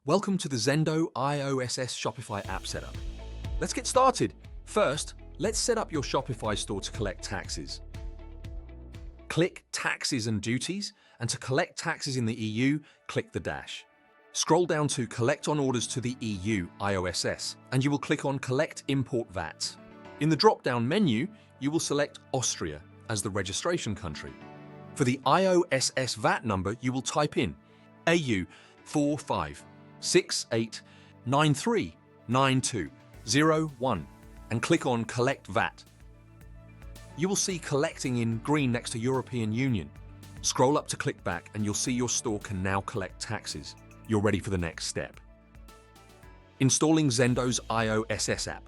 Welcome to the Xendo IOSS Shopify app setup. Let's get started. First, let's set up your Shopify store to collect taxes. Click Taxes and Duties, and to collect taxes in the EU, click the dash. Scroll down to Collect on Orders to the EU IOSS, and you will click on Collect Import VAT. In the drop-down menu, you will select Austria as the registration country. For the IOSS VAT number, you will type in AU 4568939201 and click on Collect VAT. You will see Collecting in green next to European Union. Scroll up to click back and you'll see your store can now collect taxes. You're ready for the next step. Installing Xendo's IOSS app.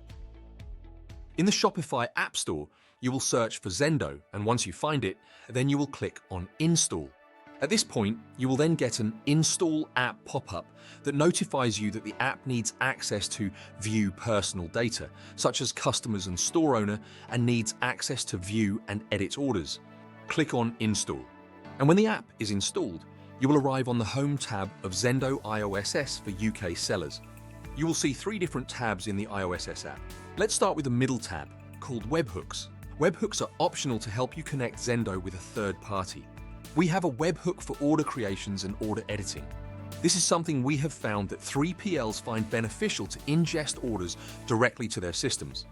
In the Shopify App Store, you will search for Xendo, and once you find it, then you will click on Install. At this point, you will then get an Install App pop-up that notifies you that the app needs access to view personal data, such as customers and store owner, and needs access to view and edit orders. Click on Install. And when the app is installed, you will arrive on the Home tab of Xendo IOSS for UK sellers. You will see 3 different tabs in the IOSS app. Let's start with the middle tab, called Webhooks. Webhooks are optional to help you connect Xendo with a third party. We have a webhook for order creations and order editing. This is something we have found that 3PLs find beneficial to ingest orders directly to their systems.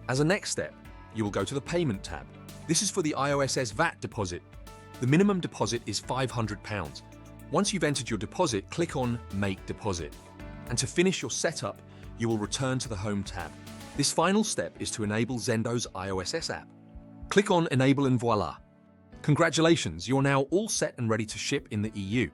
As a next step, you will go to the Payment tab. This is for the IOSS VAT deposit. The minimum deposit is £500. Once you've entered your deposit, click on Make Deposit. And to finish your setup, you will return to the Home tab. This final step is to enable Xendo's IOSS app. Click on Enable and voila! Congratulations, you're now all set and ready to ship in the EU.